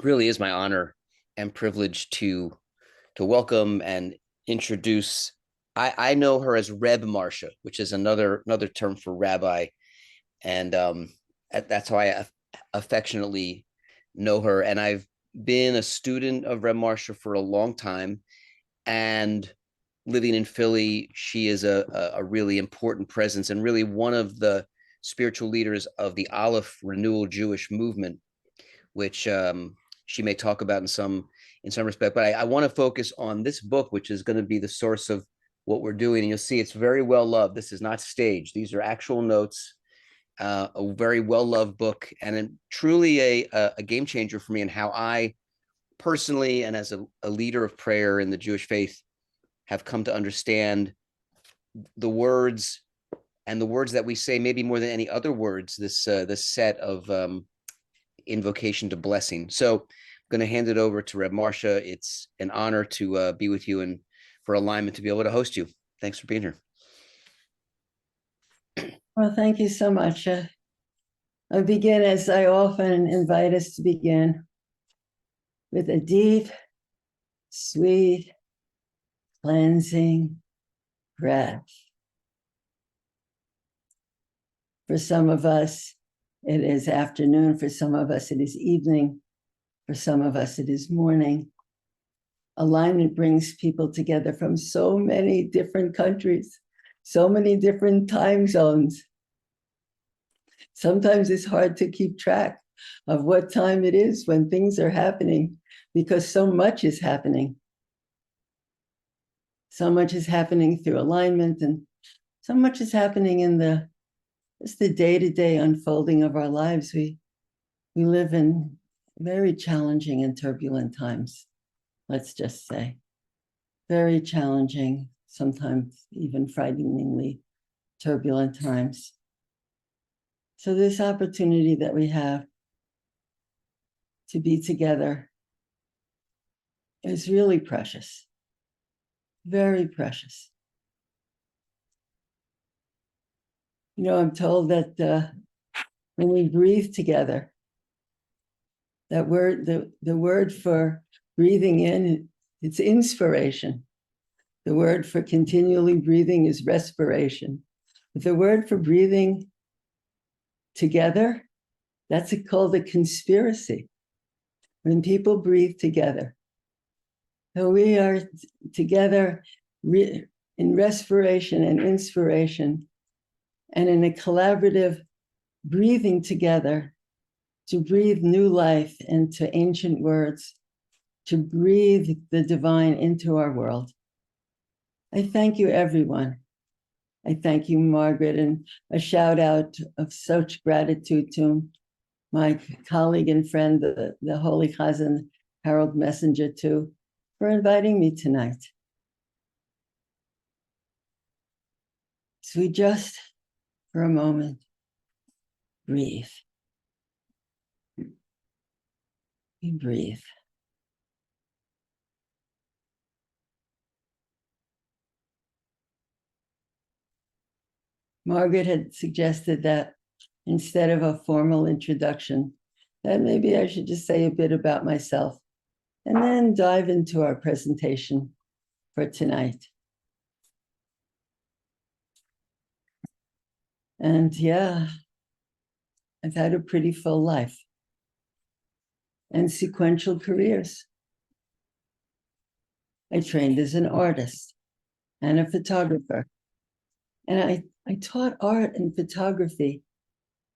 really is my honor and privilege to welcome and introduce. I know her as Reb Marcia, which is another term for rabbi, and that's how I affectionately know her. And I've been a student of Reb Marcia for a long time, and living in Philly, she is a really important presence and really one of the spiritual leaders of the ALEPH Renewal Jewish movement, which she may talk about in some respect. But I want to focus on this book, which is going to be the source of what we're doing. And you'll see it's very well loved. This is not staged. These are actual notes. A very well loved book, and truly a game changer for me in how I personally and as a leader of prayer in the Jewish faith have come to understand the words, and the words that we say maybe more than any other words, this set of invocation to blessing. So I'm going to hand it over to Reb Marcia. It's an honor to be with you and for alignment to be able to host you. Thanks for being here. Well, thank you so much. I'll begin as I often invite us to begin, with a deep, sweet, cleansing breath. For some of us, it is afternoon. For some of us, it is evening. For some of us, it is morning. Alignment brings people together from so many different countries, so many different time zones. Sometimes it's hard to keep track of what time it is when things are happening, because so much is happening. So much is happening through alignment, and so much is happening in the day-to-day unfolding of our lives. We live in very challenging and turbulent times, let's just say. Very challenging, sometimes even frighteningly turbulent times. So this opportunity that we have to be together is really precious, very precious. You know, I'm told that when we breathe together, that word, the word for breathing in, it's inspiration. The word for continually breathing is respiration. But the word for breathing together, that's called a conspiracy. When people breathe together. So we are together in respiration and inspiration, and in a collaborative breathing together to breathe new life into ancient words, to breathe the divine into our world. I thank you, everyone. I thank you, Margaret, and a shout out of such gratitude to my colleague and friend, the Holy Chazan, Harold Messenger, too, for inviting me tonight. So we just, for a moment, breathe. We breathe. Margaret had suggested that instead of a formal introduction, that maybe I should just say a bit about myself and then dive into our presentation for tonight. And yeah, I've had a pretty full life and sequential careers. I trained as an artist and a photographer. And I taught art and photography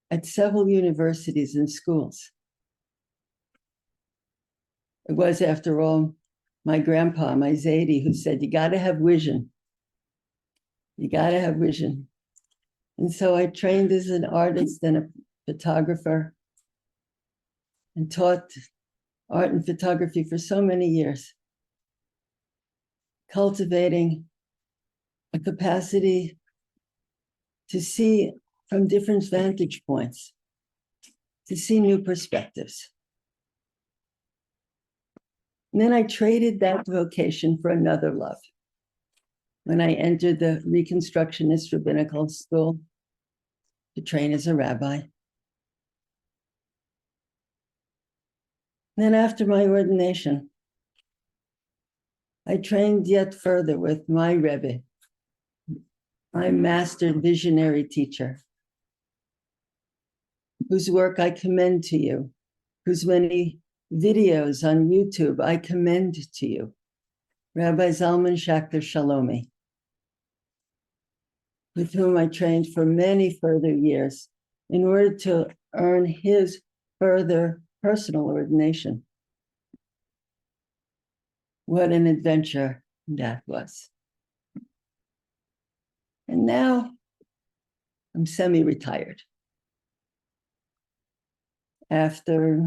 at several universities and schools. It was, after all, my grandpa, my Zaidi, who said, you gotta have vision. You gotta have vision. And so I trained as an artist and a photographer and taught art and photography for so many years, cultivating a capacity to see from different vantage points, to see new perspectives. And then I traded that vocation for another love. When I entered the Reconstructionist Rabbinical School to train as a rabbi. Then after my ordination, I trained yet further with my Rebbe, my master visionary teacher, whose work I commend to you, whose many videos on YouTube I commend to you, Rabbi Zalman Schachter Shalomi, with whom I trained for many further years in order to earn his further personal ordination. What an adventure that was. And now I'm semi-retired. After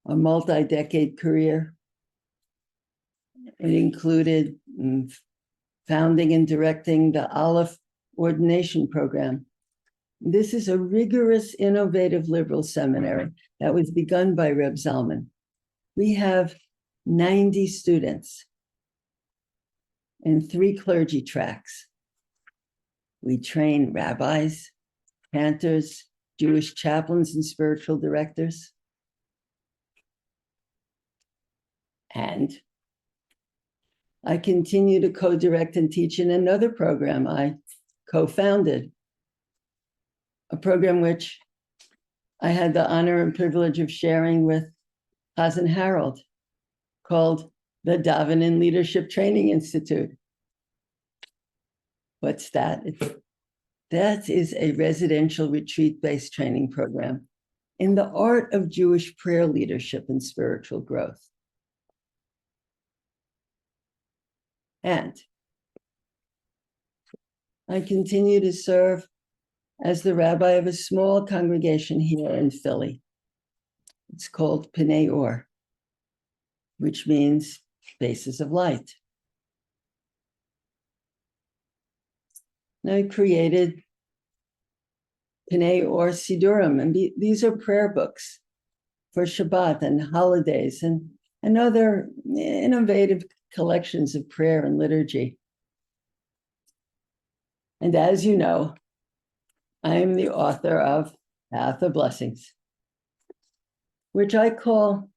a multi-decade career, it included founding and directing the ALEPH Ordination Program. This is a rigorous, innovative liberal seminary that was begun by Reb Zalman. We have 90 students and 3 clergy tracks. We train rabbis, cantors, Jewish chaplains, and spiritual directors. And I continue to co-direct and teach in another program I co-founded, a program which I had the honor and privilege of sharing with Cousin Harold, called the Davvenen Leadership Training Institute. What's that? That is a residential retreat-based training program in the art of Jewish prayer leadership and spiritual growth. And I continue to serve as the rabbi of a small congregation here in Philly. It's called P'nai Or, which means faces of light. And I created P'nai Or Siddurim, and these are prayer books for Shabbat and holidays and other innovative collections of prayer and liturgy. And as you know, I am the author of Path of Blessings, which I call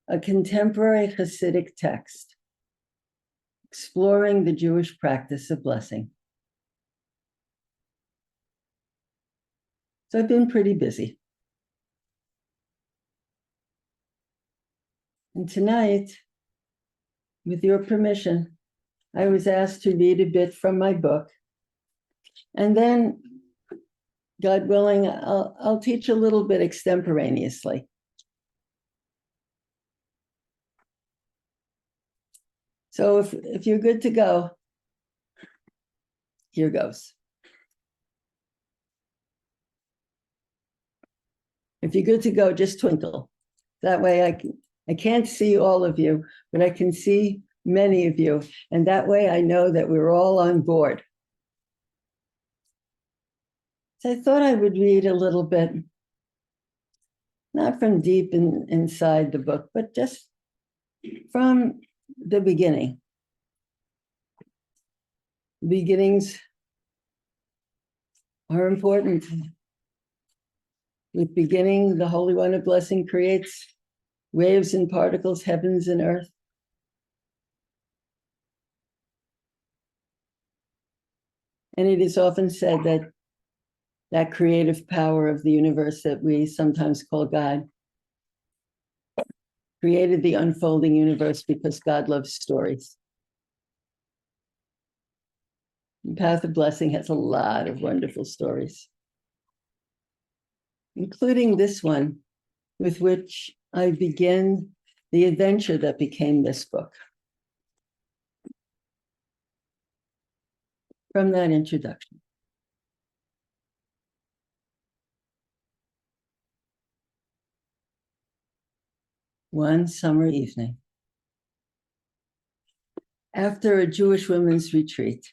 a contemporary hasidic text exploring the Jewish practice of blessing. So I've been pretty busy. And tonight, with your permission, I was asked to read a bit from my book. And then, God willing, I'll teach a little bit extemporaneously. So if you're good to go, here goes. If you're good to go, just twinkle. That way I can't see all of you, but I can see many of you. And that way I know that we're all on board. So I thought I would read a little bit, not from deep inside the book, but just from the beginning. Beginnings are important. With beginning, the Holy One of Blessing creates waves and particles, heavens and earth. And it is often said that that creative power of the universe that we sometimes call God created the unfolding universe because God loves stories. The Path of Blessing has a lot of wonderful stories, including this one, with which I begin the adventure that became this book. From that introduction. One summer evening, after a Jewish women's retreat,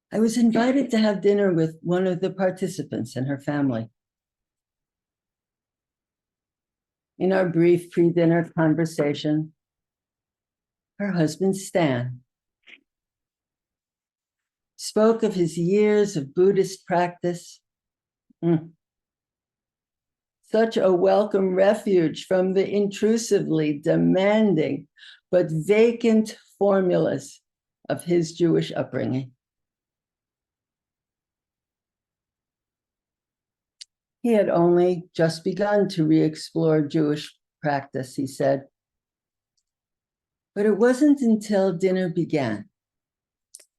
I was invited to have dinner with one of the participants and her family. In our brief pre-dinner conversation, her husband, Stan, spoke of his years of Buddhist practice. such a welcome refuge from the intrusively demanding but vacant formulas of his Jewish upbringing. He had only just begun to re-explore Jewish practice, he said. But it wasn't until dinner began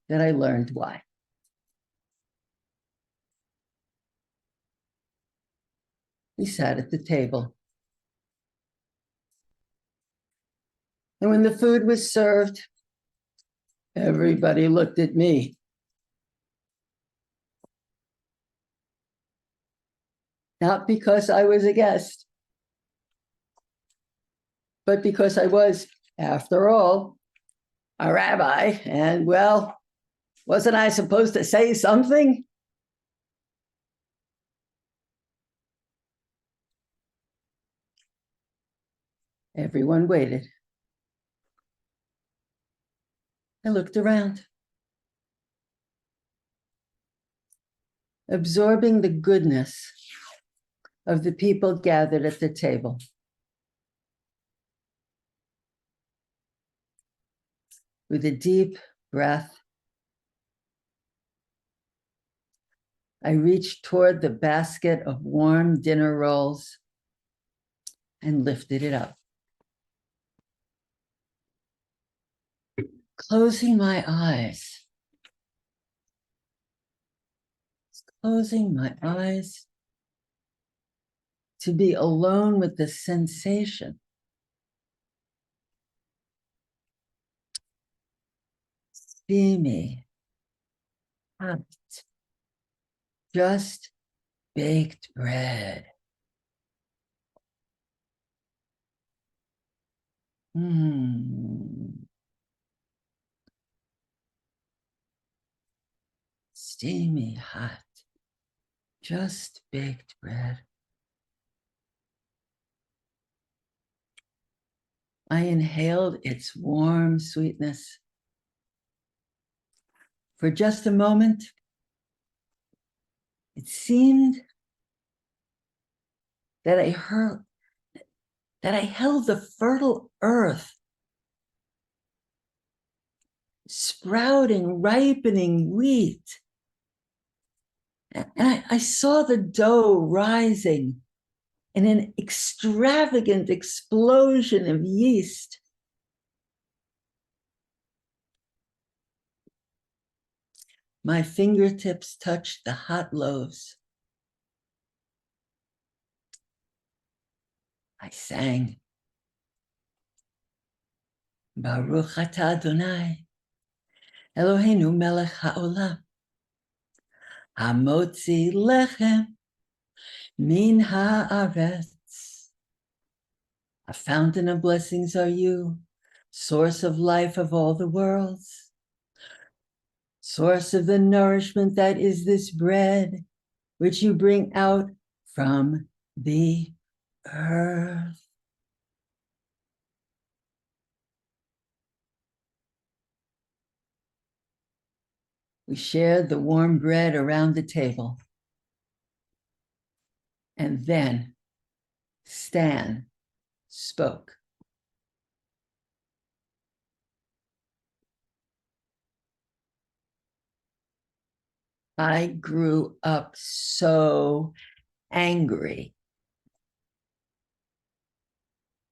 that I learned why. We sat at the table. And when the food was served, everybody looked at me. Not because I was a guest, but because I was, after all, a rabbi. And well, wasn't I supposed to say something? Everyone waited. I looked around, absorbing the goodness of the people gathered at the table. With a deep breath, I reached toward the basket of warm dinner rolls and lifted it up. Closing my eyes, to be alone with the sensation steamy, hot, just baked bread. Steamy, hot, just baked bread. I inhaled its warm sweetness. For just a moment, it seemed that I held the fertile earth, sprouting, ripening wheat. And I saw the dough rising in an extravagant explosion of yeast. My fingertips touched the hot loaves. I sang, Baruch atah Adonai, Eloheinu melech haolam, hamotzi lechem min haaretz. A fountain of blessings are you, source of life of all the worlds, source of the nourishment that is this bread, which you bring out from the earth. We shared the warm bread around the table. And then Stan spoke. I grew up so angry,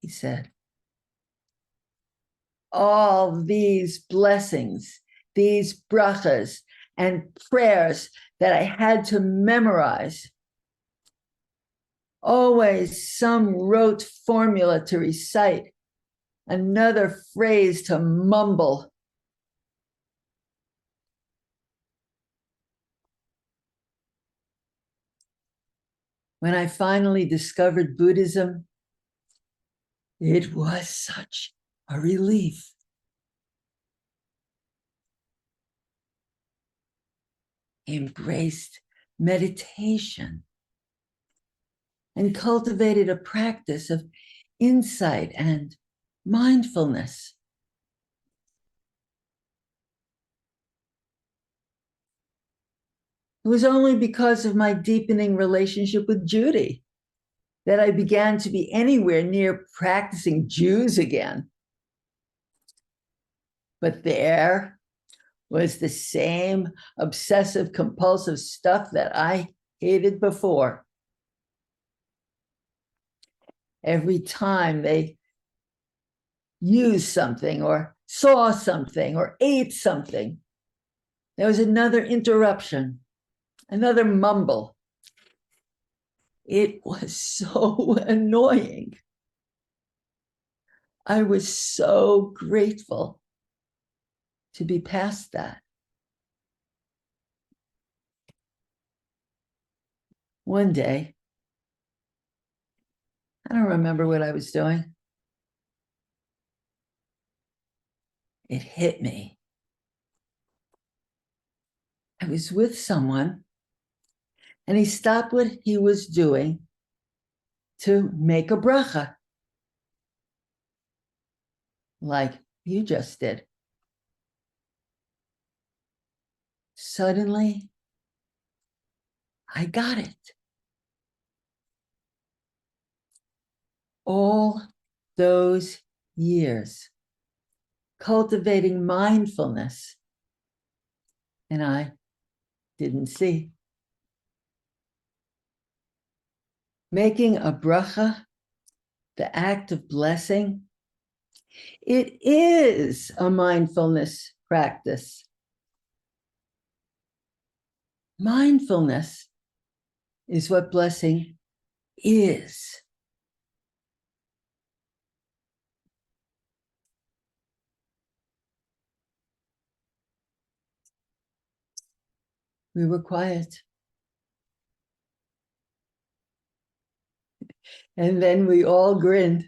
he said. All these blessings, these brachas and prayers that I had to memorize. Always some rote formula to recite, another phrase to mumble. When I finally discovered Buddhism, it was such a relief. I embraced meditation and cultivated a practice of insight and mindfulness. It was only because of my deepening relationship with Judy that I began to be anywhere near practicing Jews again. But there was the same obsessive compulsive stuff that I hated before. Every time they used something or saw something or ate something, there was another interruption, another mumble. It was so annoying. I was so grateful to be past that. One day, I don't remember what I was doing. It hit me. I was with someone, and he stopped what he was doing to make a bracha, like you just did. Suddenly, I got it. All those years cultivating mindfulness, and I didn't see. Making a bracha, the act of blessing, it is a mindfulness practice. Mindfulness is what blessing is. We were quiet. And then we all grinned.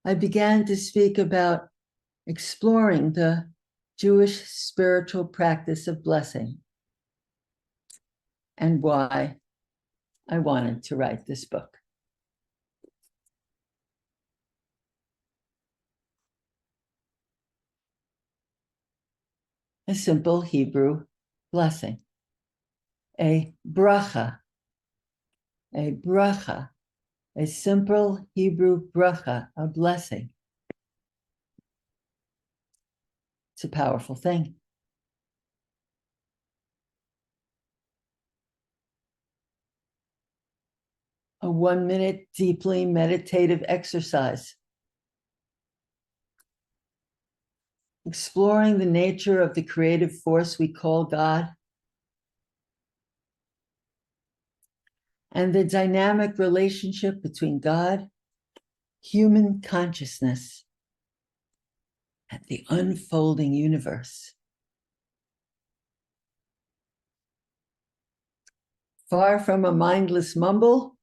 I began to speak about exploring the Jewish spiritual practice of blessing and why I wanted to write this book. A simple Hebrew blessing, a bracha, a simple Hebrew bracha, a blessing. It's a powerful thing. A 1-minute deeply meditative exercise, exploring the nature of the creative force we call God and the dynamic relationship between God, human consciousness, and the unfolding universe. Far from a mindless mumble,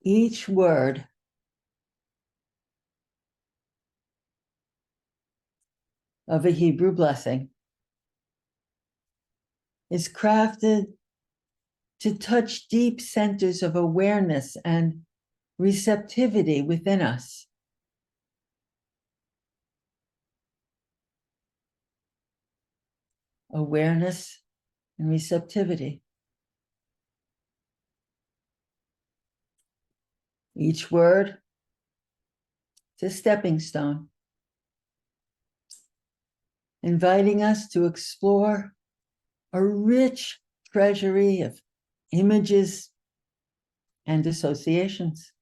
each word of a Hebrew blessing is crafted to touch deep centers of awareness and receptivity within us. Awareness and receptivity. Each word is a stepping stone, inviting us to explore a rich treasury of images and associations.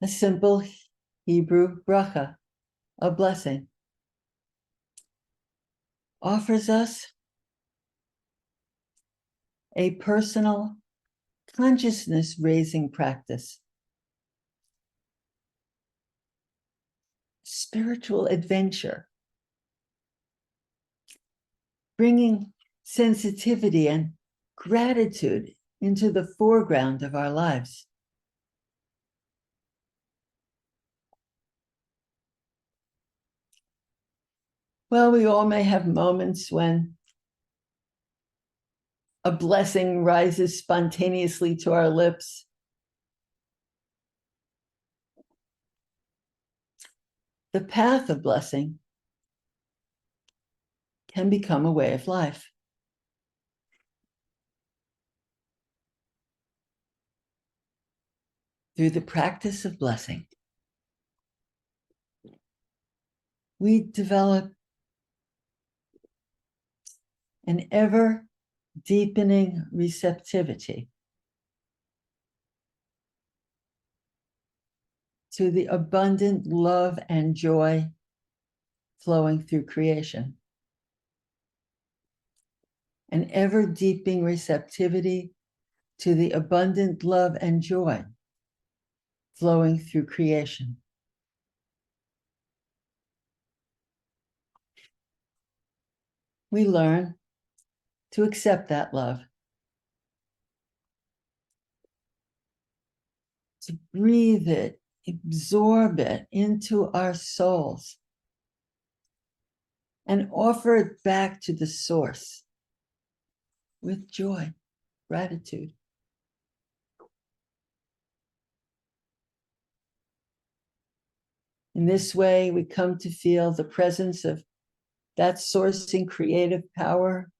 A simple Hebrew bracha, a blessing, offers us a personal consciousness-raising practice, spiritual adventure, bringing sensitivity and gratitude into the foreground of our lives. Well, we all may have moments when a blessing rises spontaneously to our lips. The path of blessing can become a way of life. Through the practice of blessing, we develop an ever deepening receptivity to the abundant love and joy flowing through creation. An ever deepening receptivity to the abundant love and joy flowing through creation. We learn to accept that love, to breathe it, absorb it into our souls, and offer it back to the source with joy, gratitude. In this way, we come to feel the presence of that sourcing creative power,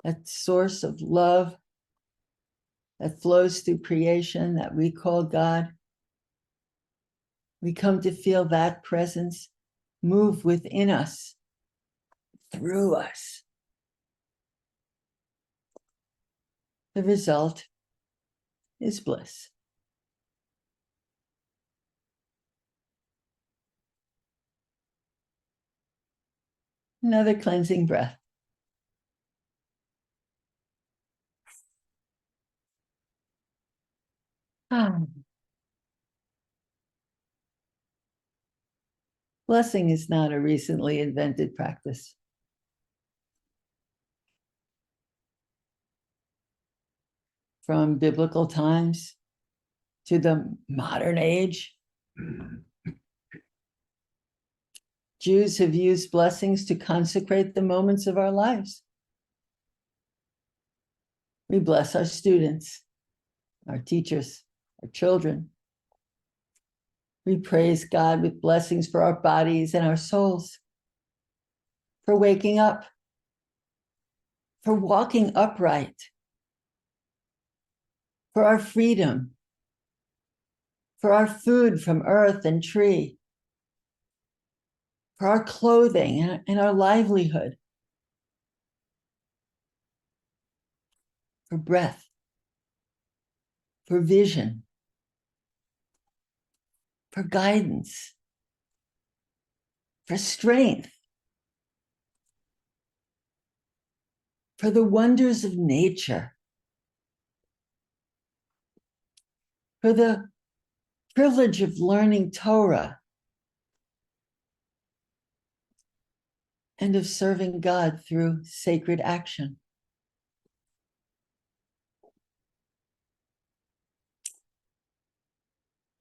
that source of love that flows through creation that we call God. We come to feel that presence move within us, through us. The result is bliss. Another cleansing breath. Blessing is not a recently invented practice. From biblical times to the modern age, Jews have used blessings to consecrate the moments of our lives. We bless our students, our teachers, our children. We praise God with blessings for our bodies and our souls, for waking up, for walking upright, for our freedom, for our food from earth and tree, for our clothing and our livelihood, for breath, for vision, for guidance, for strength, for the wonders of nature, for the privilege of learning Torah, and of serving God through sacred action.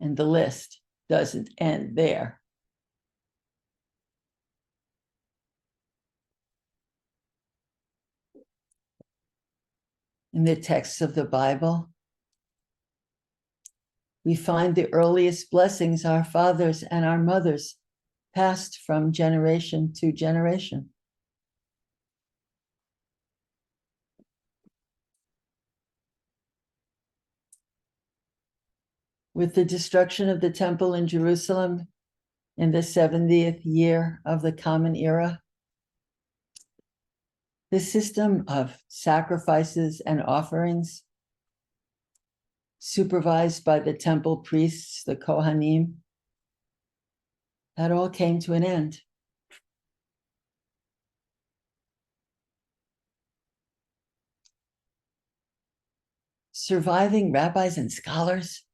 And the list doesn't end there. In the texts of the Bible, we find the earliest blessings our fathers and our mothers passed from generation to generation. With the destruction of the temple in Jerusalem in the 70th year of the Common Era, the system of sacrifices and offerings, supervised by the temple priests, the Kohanim, that all came to an end. Surviving rabbis and scholars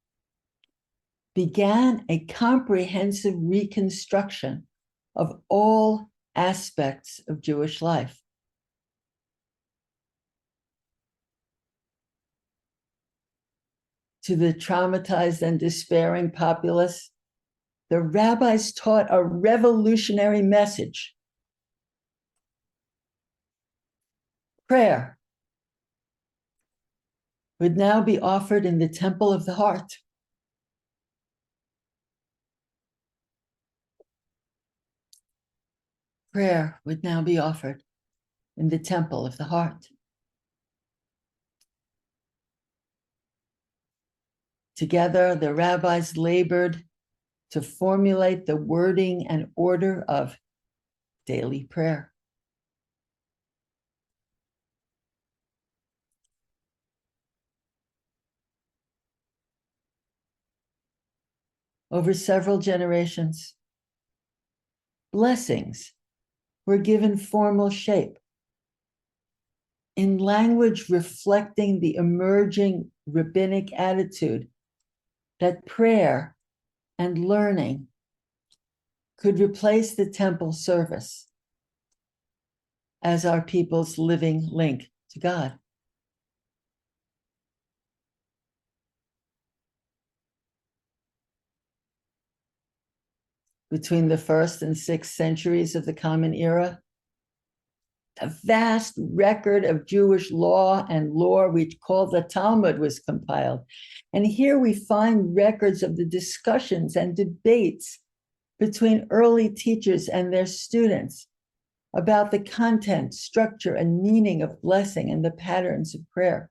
began a comprehensive reconstruction of all aspects of Jewish life. To the traumatized and despairing populace, the rabbis taught a revolutionary message. Prayer would now be offered in the temple of the heart. Prayer would now be offered in the temple of the heart. Together, the rabbis labored to formulate the wording and order of daily prayer. Over several generations, blessings were given formal shape in language reflecting the emerging rabbinic attitude that prayer and learning could replace the temple service as our people's living link to God. Between the 1st and 6th centuries of the Common Era, a vast record of Jewish law and lore, we call the Talmud, was compiled. And here we find records of the discussions and debates between early teachers and their students about the content, structure, and meaning of blessing and the patterns of prayer.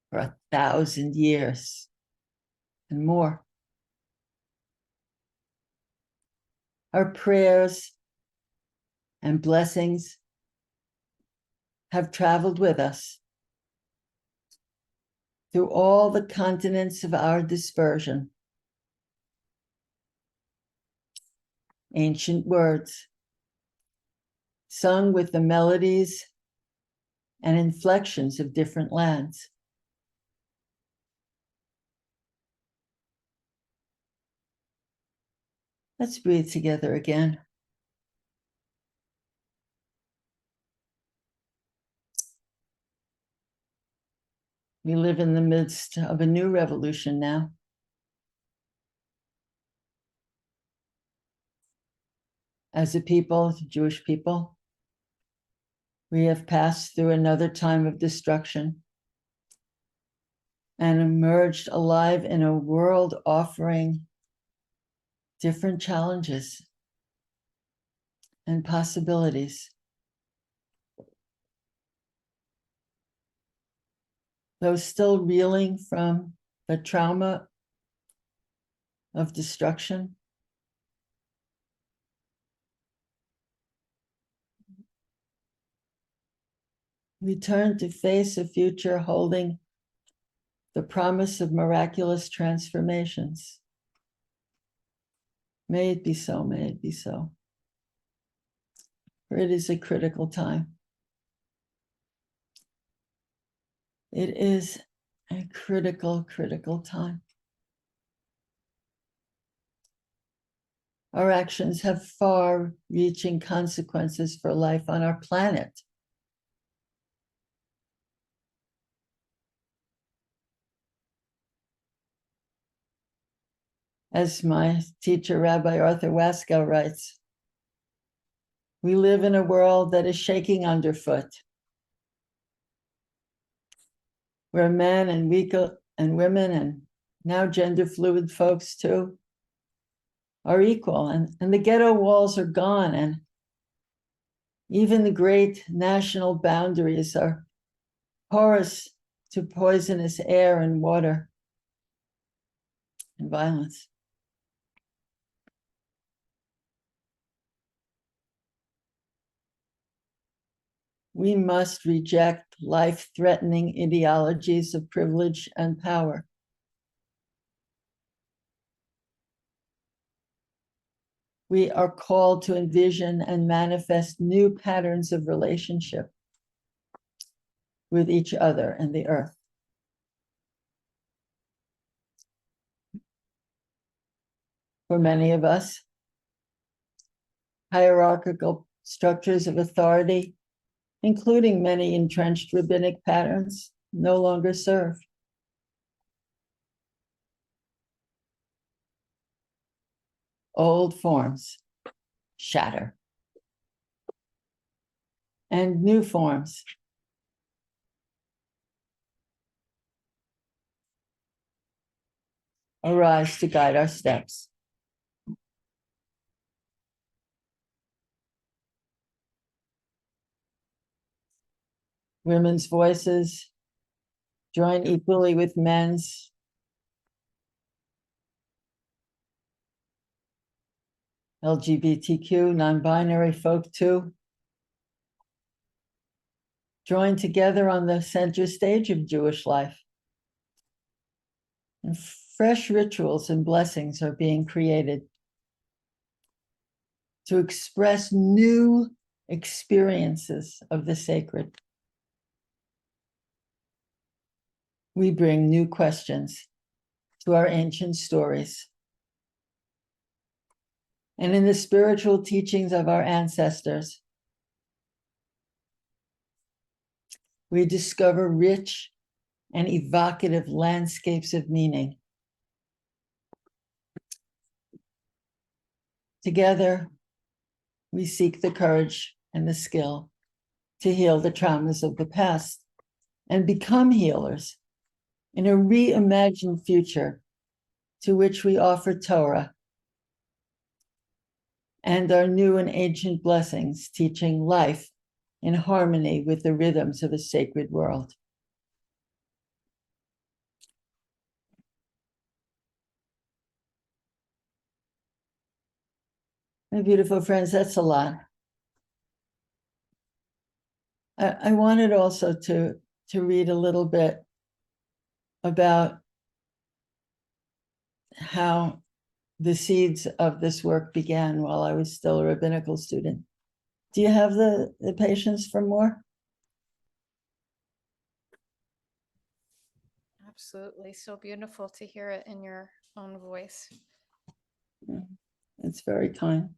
For 1,000 years and more. Our prayers and blessings have traveled with us through all the continents of our dispersion. Ancient words, sung with the melodies and inflections of different lands. Let's breathe together again. We live in the midst of a new revolution now. As a people, Jewish people, we have passed through another time of destruction and emerged alive in a world offering different challenges and possibilities. Though still reeling from the trauma of destruction, we turn to face a future holding the promise of miraculous transformations. May it be so, may it be so. For it is a critical time. It is a critical, critical time. Our actions have far-reaching consequences for life on our planet. As my teacher, Rabbi Arthur Waskow, writes, we live in a world that is shaking underfoot, where men and women and now gender fluid folks too are equal, and the ghetto walls are gone, and even the great national boundaries are porous to poisonous air and water and violence. We must reject life-threatening ideologies of privilege and power. We are called to envision and manifest new patterns of relationship with each other and the earth. For many of us, hierarchical structures of authority, including many entrenched rabbinic patterns, no longer serve. Old forms shatter, and new forms arise to guide our steps. women's voices join equally with men's. LGBTQ, non-binary folk too, join together on the center stage of Jewish life. And fresh rituals and blessings are being created to express new experiences of the sacred. We bring new questions to our ancient stories. And in the spiritual teachings of our ancestors, we discover rich and evocative landscapes of meaning. Together, we seek the courage and the skill to heal the traumas of the past and become healers in a reimagined future to which we offer Torah and our new and ancient blessings, teaching life in harmony with the rhythms of a sacred world. My beautiful friends, that's a lot. I wanted also to read a little bit about how the seeds of this work began while I was still a rabbinical student. Do you have the patience for more? Absolutely. So beautiful to hear it in your own voice. It's very kind.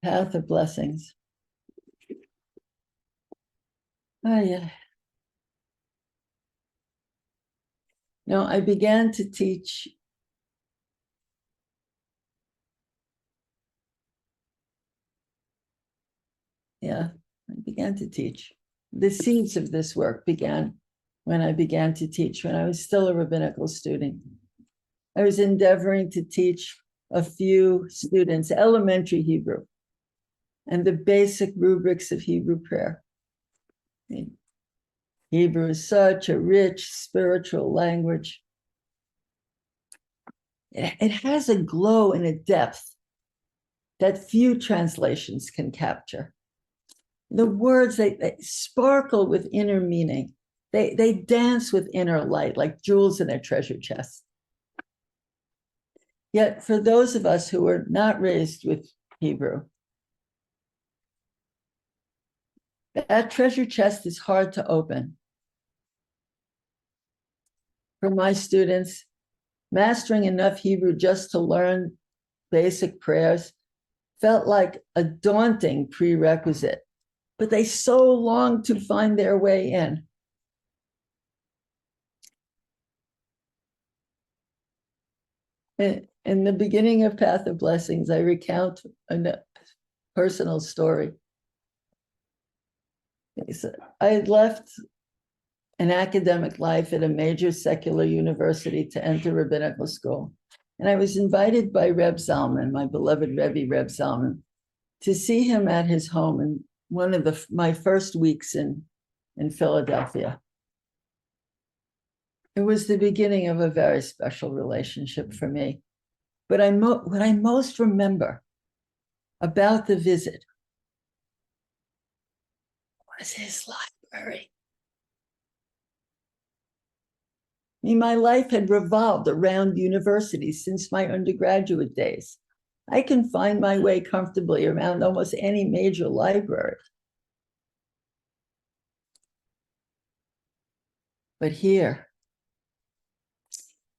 Path of blessings. Oh, yeah. No, I began to teach I began to teach. The seeds of this work began when I began to teach, when I was still a rabbinical student. I was endeavoring to teach a few students elementary Hebrew and the basic rubrics of Hebrew prayer. Hebrew is such a rich spiritual language. It has a glow and a depth that few translations can capture. The words, they sparkle with inner meaning. They dance with inner light like jewels in a treasure chest. Yet for those of us who were not raised with Hebrew, that treasure chest is hard to open. For my students, mastering enough Hebrew just to learn basic prayers felt like a daunting prerequisite, but they so longed to find their way in. In the beginning of Path of Blessings, I recount a personal story. I had left an academic life at a major secular university to enter rabbinical school. And I was invited by Reb Zalman, my beloved Rebbe Reb Zalman, to see him at his home in one of my first weeks in Philadelphia. It was the beginning of a very special relationship for me. But what I most remember about the visit was his library. I mean, my life had revolved around universities since my undergraduate days. I can find my way comfortably around almost any major library. But here,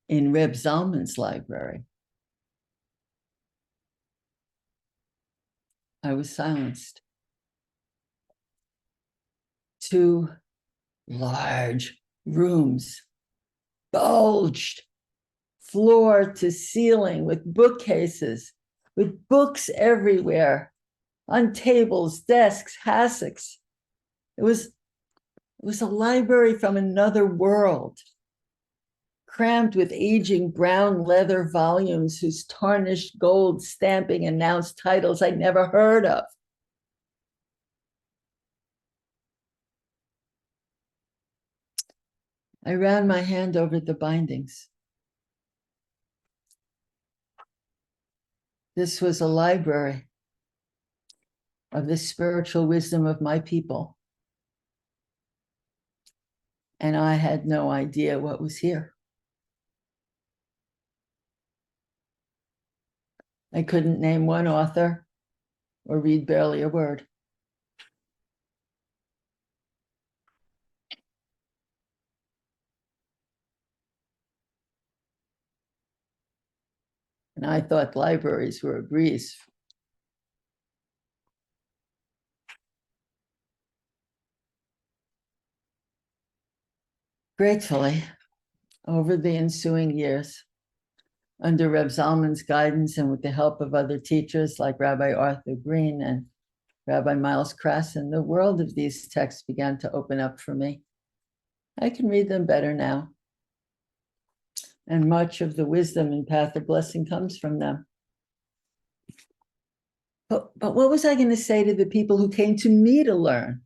in Reb Zalman's library, I was silenced. 2 large rooms, bulged floor to ceiling with bookcases, with books everywhere, on tables, desks, hassocks. It was a library from another world, crammed with aging brown leather volumes whose tarnished gold stamping announced titles I'd never heard of. I ran my hand over the bindings. This was a library of the spiritual wisdom of my people. And I had no idea what was here. I couldn't name one author or read barely a word. And I thought libraries were a breeze. Gratefully, over the ensuing years, under Reb Zalman's guidance and with the help of other teachers like Rabbi Arthur Green and Rabbi Miles Krasson, the world of these texts began to open up for me. I can read them better now. And much of the wisdom and path of blessing comes from them. But what was I going to say to the people who came to me to learn?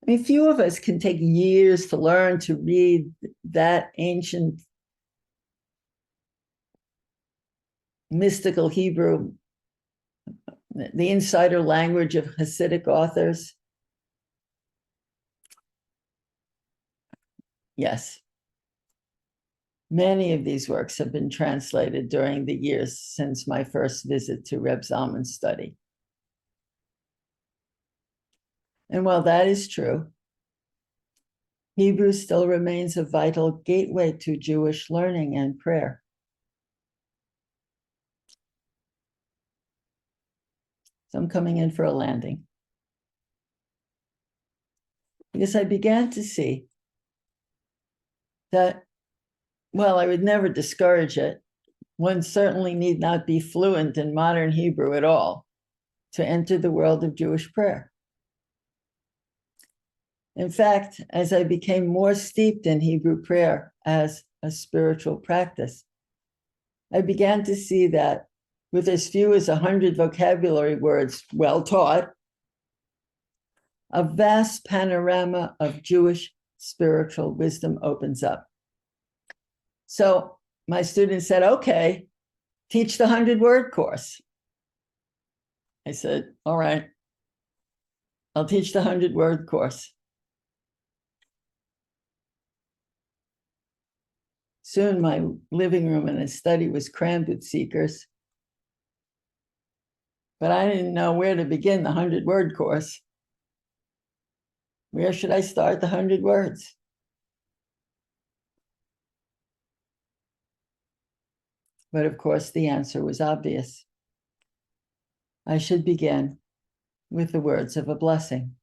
I mean, few of us can take years to learn to read that ancient mystical Hebrew, the insider language of hasidic authors. Yes. Many of these works have been translated during the years since my first visit to Reb Zalman's study. And while that is true, Hebrew still remains a vital gateway to Jewish learning and prayer. So I'm coming in for a landing. Because I began to see that, well, I would never discourage it. One certainly need not be fluent in modern Hebrew at all to enter the world of Jewish prayer. In fact, as I became more steeped in Hebrew prayer as a spiritual practice, I began to see that with as few as 100 vocabulary words well taught, a vast panorama of Jewish spiritual wisdom opens up. So my students said, okay, teach the 100-word course. I said, all right, I'll teach the 100-word course. Soon my living room and his study was crammed with seekers. But I didn't know where to begin the 100-word course. Where should I start the 100 words? But of course, the answer was obvious. I should begin with the words of a blessing.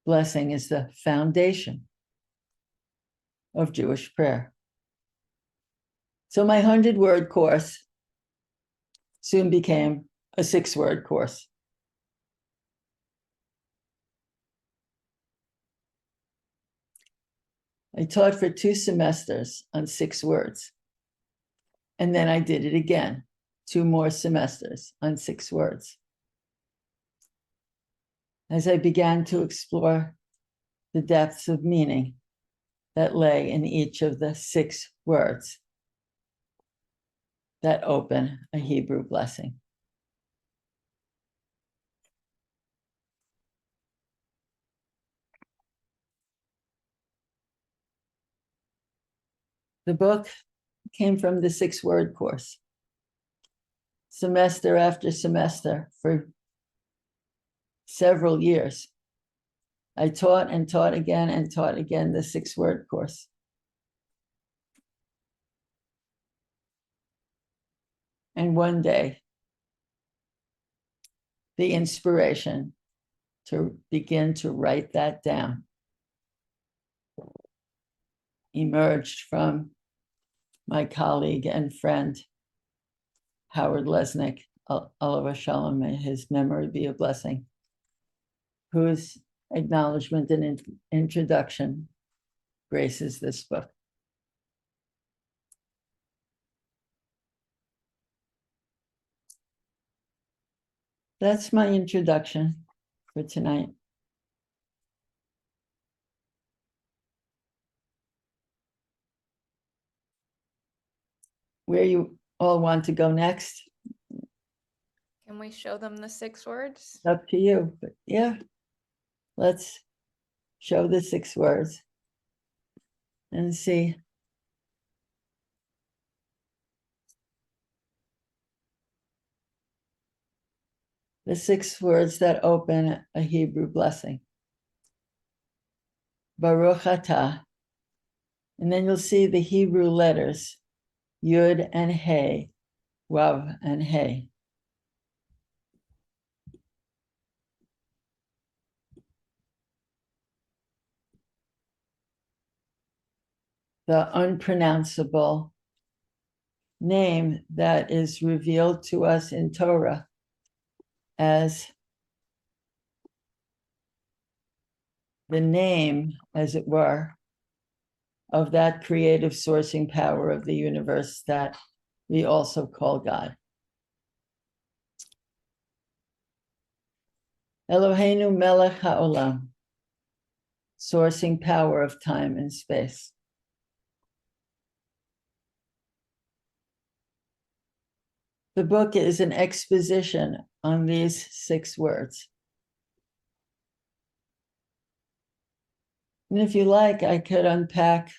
Blessing is the foundation of Jewish prayer. So my 100-word course soon became a 6-word course. I taught for 2 semesters on 6 words. And then I did it again, 2 more semesters on 6 words. As I began to explore the depths of meaning that lay in each of the 6 words that open a Hebrew blessing. The book came from the 6-word course. Semester after semester for several years, I taught and taught again and taught again the 6-word course. And one day, the inspiration to begin to write that down emerged from my colleague and friend, Howard Lesnick, Oliver Shalom, may his memory be a blessing, whose acknowledgement and introduction graces this book. That's my introduction for tonight. Where you all want to go next? Can we show them the 6 words? Up to you, but yeah, let's show the 6 words and see. The 6 words that open a Hebrew blessing. Baruch atah. And then you'll see the Hebrew letters, Yud and He, Wav and He. The unpronounceable name that is revealed to us in Torah as the name, as it were, of that creative sourcing power of the universe that we also call God. Eloheinu melech haolam, sourcing power of time and space. The book is an exposition on these 6 words. And if you like, I could unpack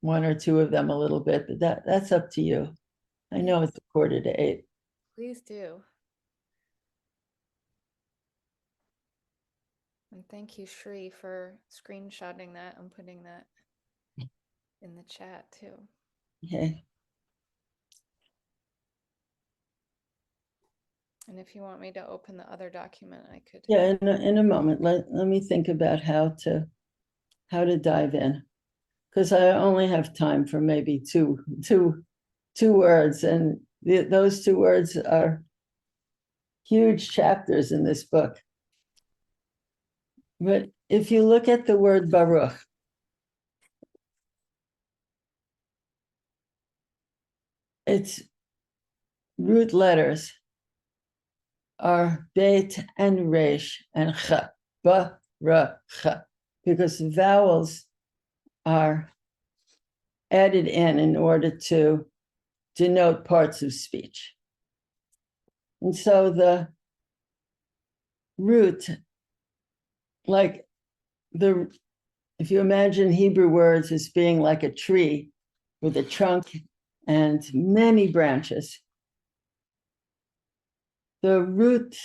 1 or 2 of them a little bit, but that's up to you. I know it's 7:45. Please do. And thank you, Shri, for screenshotting that and putting that in the chat too. Okay. And if you want me to open the other document, I could. Yeah, in a moment. Let me think about how to dive in, because I only have time for maybe two words, and those 2 words are huge chapters in this book. But if you look at the word Baruch, its root letters are Bet and Resh and Ch, Baruch, because vowels are added in order to denote parts of speech. And so the root, like if you imagine Hebrew words as being like a tree with a trunk and many branches, the roots,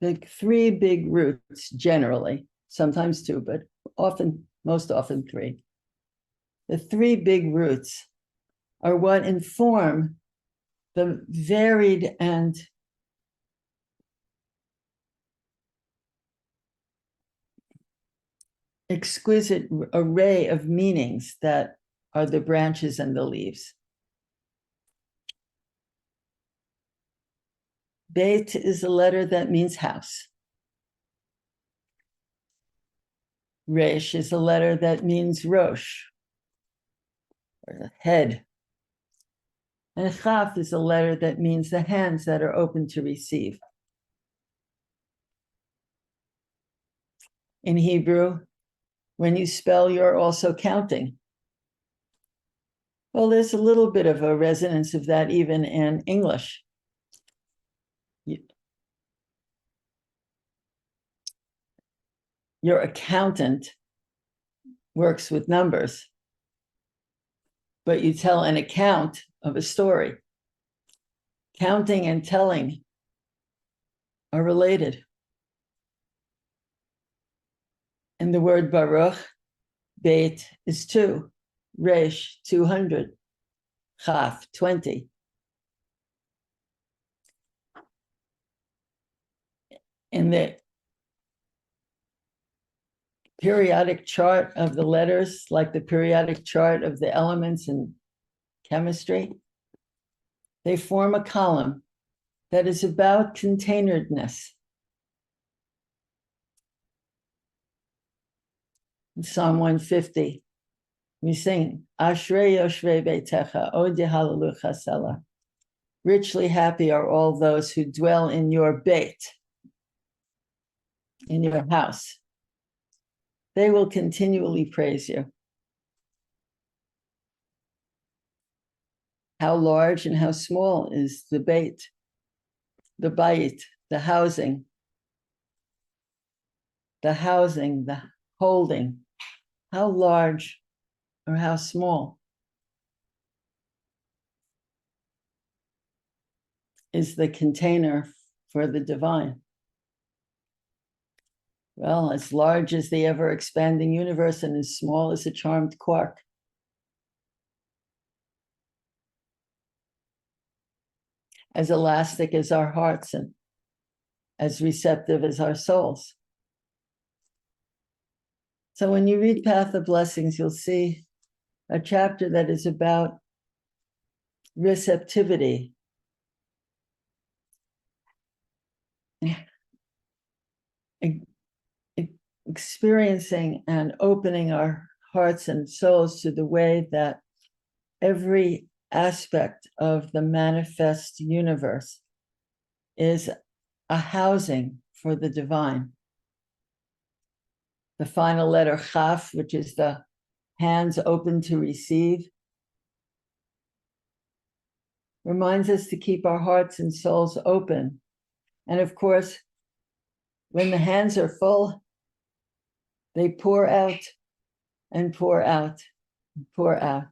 the 3 big roots generally, sometimes 2, but most often 3. The 3 big roots are what inform the varied and exquisite array of meanings that are the branches and the leaves. Beit is a letter that means house. Resh is a letter that means Rosh, or head. And Chaf is a letter that means the hands that are open to receive. In Hebrew, when you spell, you're also counting. Well, there's a little bit of a resonance of that even in English. Your accountant works with numbers, but you tell an account of a story. Counting and telling are related. And the word Baruch, Beit, is 2, Resh, 200, Chaf, 20. In the periodic chart of the letters, like the periodic chart of the elements in chemistry, they form a column that is about containeredness. In Psalm 150, we sing, Ashrei Yoshvei Beitecha, Od Yehalelu Chasela. Richly happy are all those who dwell in your beit, in your house. They will continually praise you. How large and how small is the beit, the bayit, the housing, the holding? How large or how small is the container for the divine? Well, as large as the ever-expanding universe and as small as a charmed quark. As elastic as our hearts and as receptive as our souls. So when you read Path of Blessings, you'll see a chapter that is about receptivity. Experiencing and opening our hearts and souls to the way that every aspect of the manifest universe is a housing for the divine. The final letter, Chaf, which is the hands open to receive, reminds us to keep our hearts and souls open. And of course, when the hands are full, they pour out and pour out and pour out,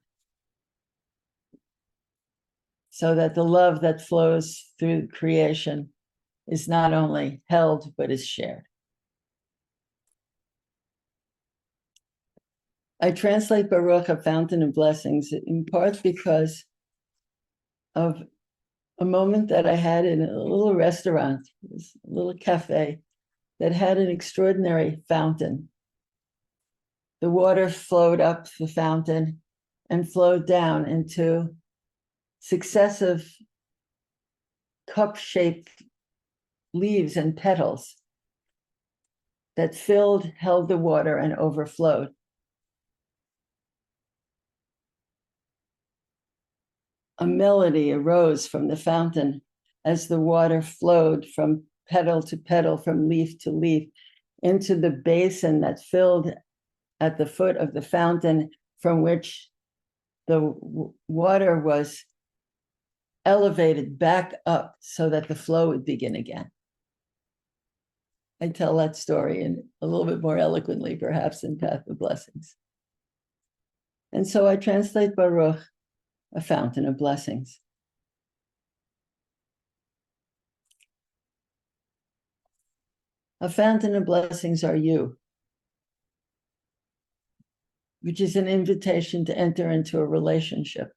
so that the love that flows through creation is not only held, but is shared. I translate Baruch, a fountain of blessings, in part because of a moment that I had in a little restaurant, a little cafe that had an extraordinary fountain. The water flowed up the fountain and flowed down into successive cup-shaped leaves and petals that held the water and overflowed. A melody arose from the fountain as the water flowed from petal to petal, from leaf to leaf, into the basin that filled at the foot of the fountain, from which the water was elevated back up so that the flow would begin again. I tell that story in a little bit more eloquently, perhaps, in Path of Blessings. And so I translate Baruch, a fountain of blessings. A fountain of blessings are you, which is an invitation to enter into a relationship,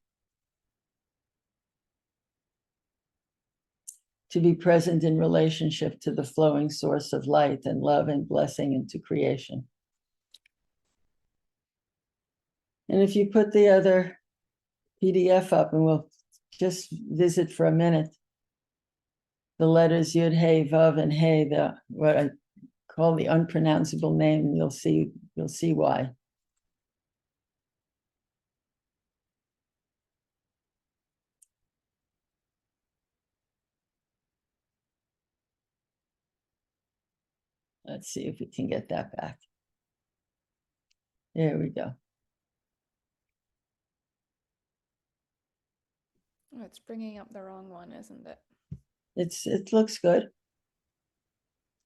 to be present in relationship to the flowing source of light and love and blessing into creation. And if you put the other PDF up, and we'll just visit for a minute, the letters Yud, Hey, Vav, and Hey, what I call the unpronounceable name, you'll see why. Let's see if we can get that back. There we go. Oh, it's bringing up the wrong one, isn't it? It looks good.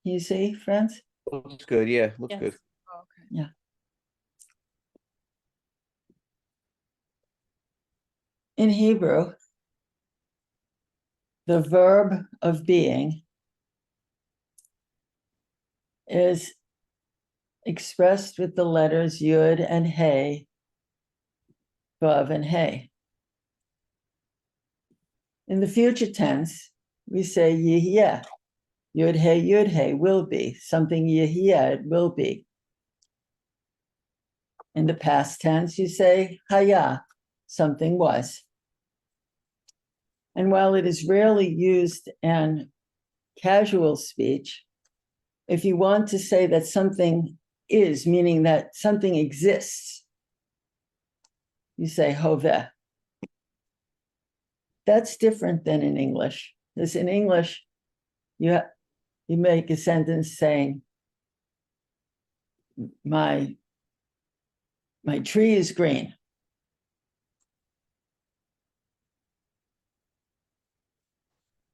You see, friends? Looks good. Yeah, looks Yes. good. Oh, okay. Yeah. In Hebrew, the verb of being is expressed with the letters Yud and Hey, Vav and Hey. In the future tense, we say Yihyeh. Yud Hey, will be. Something Yihyeh, it will be. In the past tense, you say Haya, something was. And while it is rarely used in casual speech, if you want to say that something is, meaning that something exists, you say Hoveh. that's different than in English. Because in English, you make a sentence saying, my tree is green.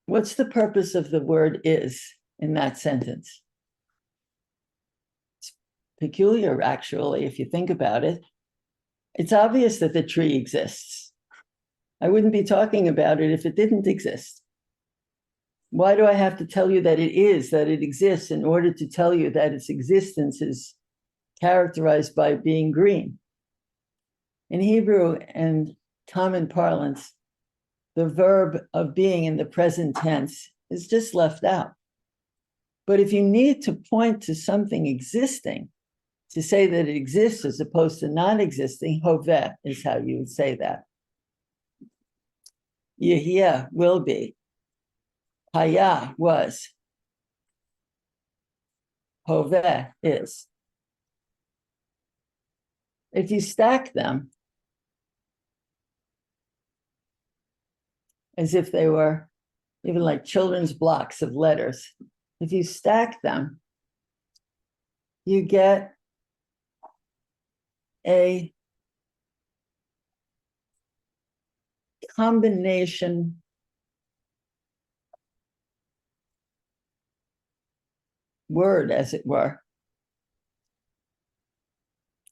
What's the purpose of the word is in that sentence? It's peculiar, actually, if you think about it. It's obvious that the tree exists. I wouldn't be talking about it if it didn't exist. Why do I have to tell you that it exists in order to tell you that its existence is characterized by being green? In Hebrew and common parlance, the verb of being in the present tense is just left out. But if you need to point to something existing, to say that it exists as opposed to not existing, hoveh is how you would say that. Yehiyah, will be. Haya, was. Hoveh, is. If you stack them as if they were even like children's blocks of letters, if you stack them, you get a combination word, as it were,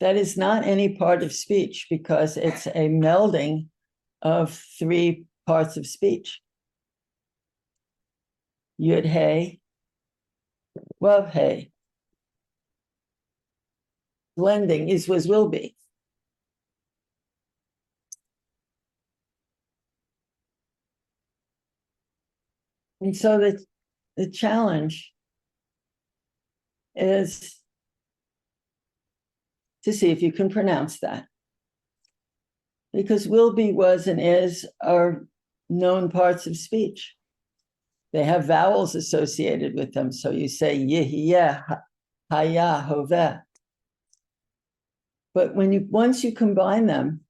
that is not any part of speech because it's a melding of three parts of speech. Yud Hey, Wav Hey. Blending is, was, will be. And so the challenge is to see if you can pronounce that. Because will be, was, and is are known parts of speech. They have vowels associated with them. So you say yehiyah, haya, hoveh. But once you combine them,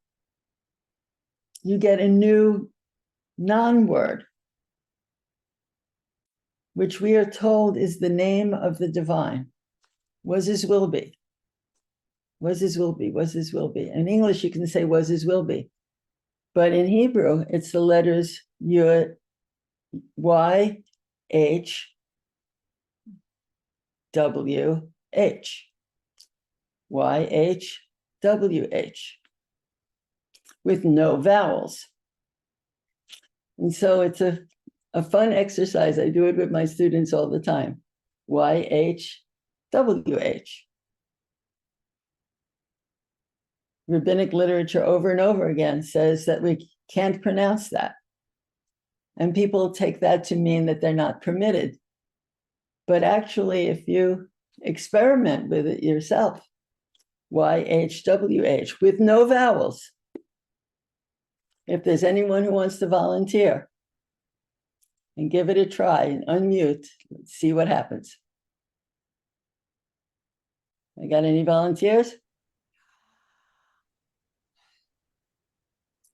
you get a new non-word, which we are told is the name of the divine. Was, is, will be. Was, is, will be. Was, is, will be. In English, you can say was, is, will be. But in Hebrew, it's the letters Yud, Y, H, W, H. Y, H, W, H. With no vowels. And so it's a fun exercise. I do it with my students all the time. Y, H, W, H. Rabbinic literature over and over again says that we can't pronounce that. And people take that to mean that they're not permitted. But actually, if you experiment with it yourself, YHWH, with no vowels, if there's anyone who wants to volunteer and give it a try and unmute, let's see what happens. I got any volunteers?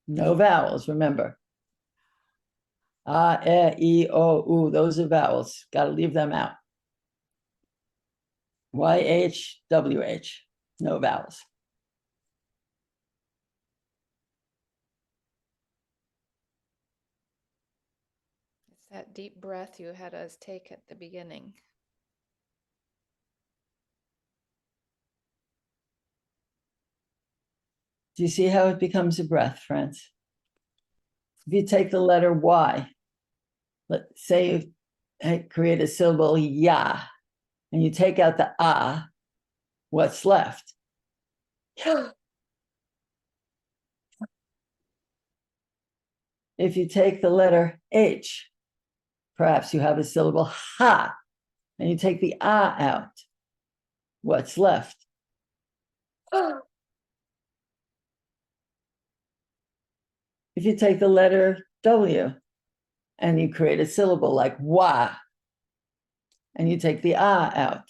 No vowels, remember. A, E, O, U, those are vowels. Got to leave them out. Y-H, W-H, no vowels. It's that deep breath you had us take at the beginning. Do you see how it becomes a breath, friends? If you take the letter Y, let's say you create a syllable ya, and you take out the ah, what's left? If you take the letter H, perhaps you have a syllable ha, and you take the ah out, what's left? If you take the letter W and you create a syllable like wa, and you take the ah out,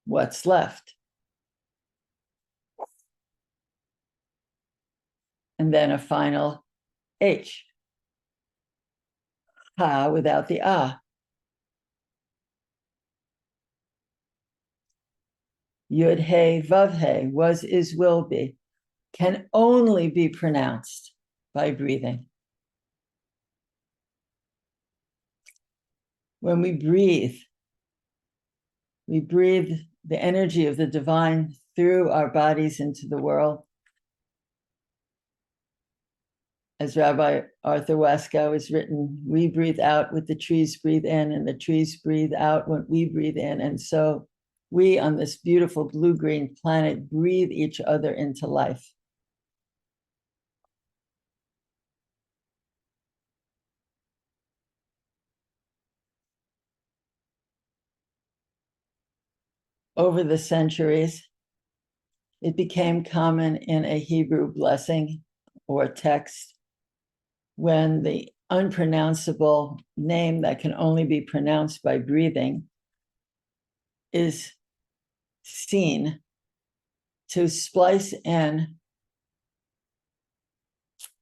what's left? And then a final H. ha without the ah. Yud He Vav He, was, is, will be, can only be pronounced by breathing. When we breathe the energy of the divine through our bodies into the world. As Rabbi Arthur Waskow has written, we breathe out what the trees breathe in, and the trees breathe out when we breathe in. And so we on this beautiful blue-green planet breathe each other into life. Over the centuries, it became common in a Hebrew blessing or text when the unpronounceable name that can only be pronounced by breathing is seen to splice in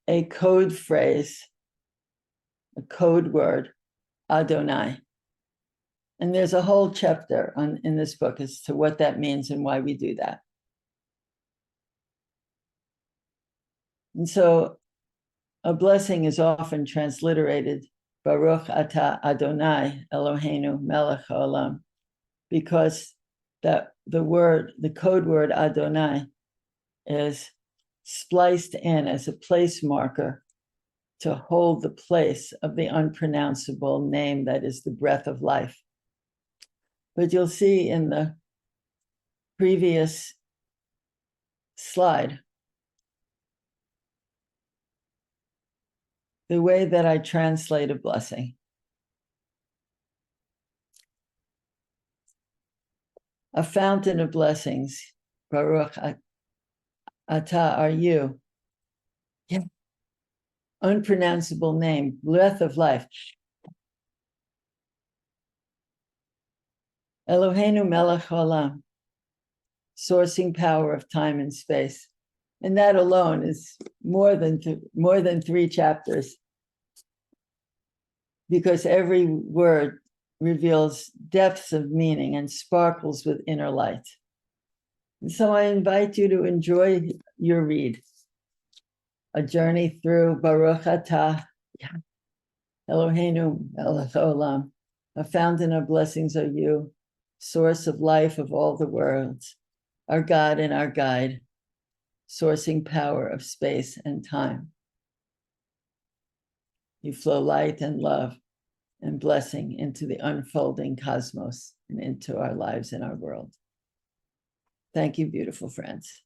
a code phrase, a code word, Adonai. And there's a whole chapter in this book as to what that means and why we do that. And so a blessing is often transliterated Baruch Atah Adonai Eloheinu Melech Haolam, because the code word Adonai is spliced in as a place marker to hold the place of the unpronounceable name that is the breath of life. But you'll see in the previous slide, the way that I translate a blessing. A fountain of blessings, Baruch Atah are you. Yeah. Unpronounceable name, breath of life. Eloheinu melech haolam, sourcing power of time and space. And that alone is more than 3 chapters, because every word reveals depths of meaning and sparkles with inner light. And so I invite you to enjoy your read, a journey through Baruch Atah Eloheinu melech haolam, a fountain of blessings are you, source of life of all the worlds, our God and our guide, sourcing power of space and time. You flow light and love and blessing into the unfolding cosmos and into our lives and our world. Thank you, beautiful friends.